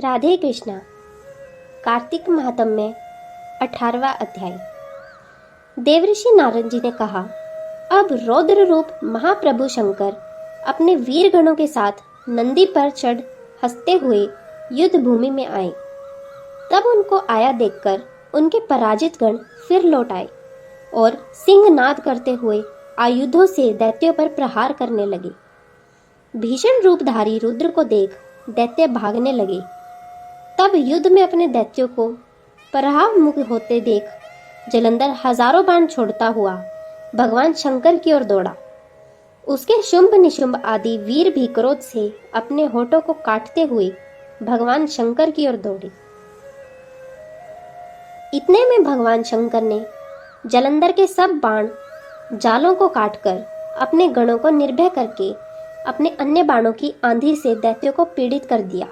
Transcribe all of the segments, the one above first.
राधे कृष्णा। कार्तिक महात्म्य में 18वां अध्याय। देवऋषि नारद जी ने कहा, अब रौद्र रूप महाप्रभु शंकर अपने वीर गणों के साथ नंदी पर चढ़ हंसते हुए युद्ध भूमि में आए। तब उनको आया देखकर उनके पराजित गण फिर लौट आए और सिंहनाद करते हुए आयुधों से दैत्यों पर प्रहार करने लगे। भीषण रूपधारी रुद्र को देख दैत्य भागने लगे। तब युद्ध में अपने दैत्यों को पराभव होते देख जलंधर हजारों बाण छोड़ता हुआ भगवान शंकर की ओर दौड़ा। उसके शुंभ निशुंभ आदि वीर भी क्रोध से अपने होठों को काटते हुए भगवान शंकर की ओर दौड़े। इतने में भगवान शंकर ने जलंधर के सब बाण जालों को काटकर अपने गणों को निर्भय करके अपने अन्य बाणों की आंधी से दैत्यों को पीड़ित कर दिया।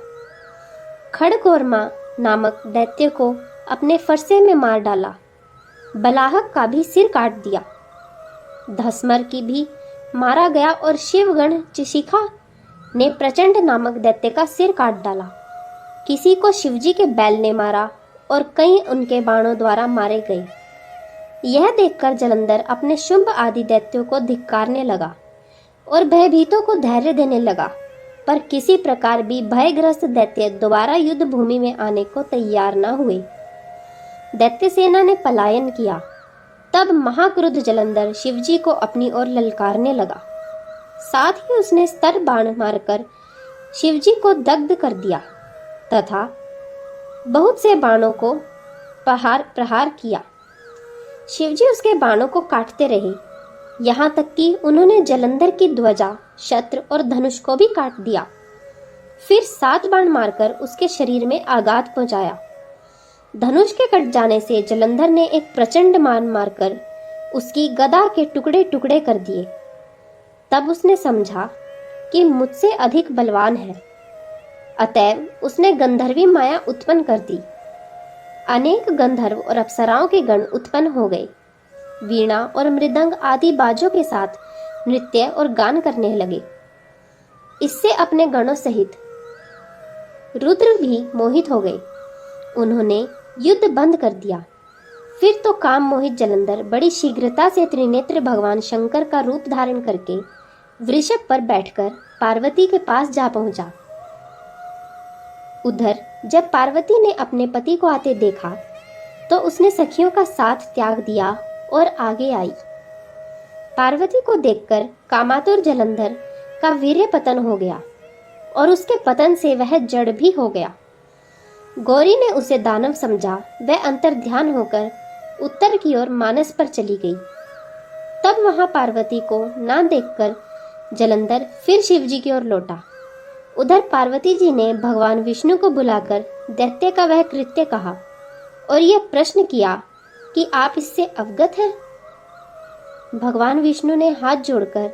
खड़गोरमा नामक दैत्य को अपने फरसे में मार डाला। बलाहक का भी सिर काट दिया। धस्मर की भी मारा गया और शिवगण चिशिखा ने प्रचंड नामक दैत्य का सिर काट डाला। किसी को शिवजी के बैल ने मारा और कई उनके बाणों द्वारा मारे गए। यह देखकर जलंधर अपने शुंभ आदि दैत्यों को धिक्कारने लगा और भयभीतों को धैर्य देने लगा, पर किसी प्रकार भी भयग्रस्त दैत्य दोबारा युद्ध भूमि में आने को तैयार न हुए। दैत्य सेना ने पलायन किया। तब महाक्रुद्ध जलंधर शिवजी को अपनी ओर ललकारने लगा। साथ ही उसने स्तर बाण मारकर शिवजी को दग्ध कर दिया तथा बहुत से बाणों को प्रहार किया। शिवजी उसके बाणों को काटते रहे, यहाँ तक कि उन्होंने जलंधर की ध्वजा, छत्र और धनुष को भी काट दिया। फिर 7 बाण मारकर उसके शरीर में आघात पहुंचाया। धनुष के कट जाने से जलंधर ने एक प्रचंड मान मारकर उसकी गदा के टुकड़े टुकड़े कर दिए। तब उसने समझा कि मुझसे अधिक बलवान है, अतएव उसने गंधर्वी माया उत्पन्न कर दी। अनेक गंधर्व और अप्सराओं के गण उत्पन्न हो गए। वीणा और मृदंग आदि बाजों के साथ नृत्य और गान करने लगे। इससे अपने गणों सहित रुद्र भी मोहित हो गए। उन्होंने युद्ध बंद कर दिया। फिर तो काम मोहित जलंधर बड़ी शीघ्रता से त्रिनेत्र भगवान शंकर का रूप धारण करके वृषभ पर बैठकर पार्वती के पास जा पहुंचा। उधर जब पार्वती ने अपने पति को आते देखा तो उसने सखियों का साथ त्याग दिया और आगे आई। पार्वती को देखकर कामातुर जलंधर का वीर्य पतन हो गया और उसके पतन से वह जड़ भी हो गया। गौरी ने उसे दानव समझा। वह अंतर ध्यान होकर उत्तर की ओर मानस पर चली गई। तब वहां पार्वती को ना देखकर जलंधर फिर शिवजी की ओर लौटा। उधर पार्वती जी ने भगवान विष्णु को बुलाकर दैत्य का वह कृत्य कहा और यह प्रश्न किया कि आप इससे अवगत हैं? भगवान विष्णु ने हाथ जोड़कर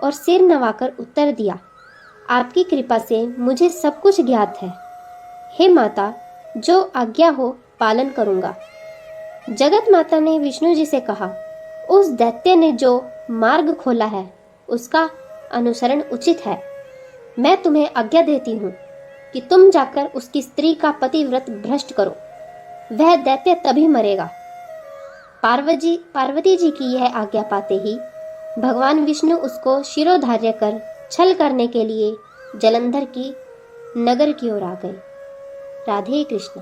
और सिर नवाकर उत्तर दिया, आपकी कृपा से मुझे सब कुछ ज्ञात है। हे माता, जो आज्ञा हो पालन करूंगा। जगत माता ने विष्णु जी से कहा, उस दैत्य ने जो मार्ग खोला है उसका अनुसरण उचित है। मैं तुम्हें आज्ञा देती हूँ कि तुम जाकर उसकी स्त्री का पतिव्रत भ्रष्ट करो। वह दैत्य तभी मरेगा। पार्वती जी की यह आज्ञा पाते ही भगवान विष्णु उसको शिरोधार्य कर छल करने के लिए जलंधर की नगर की ओर आ गए। राधे कृष्ण।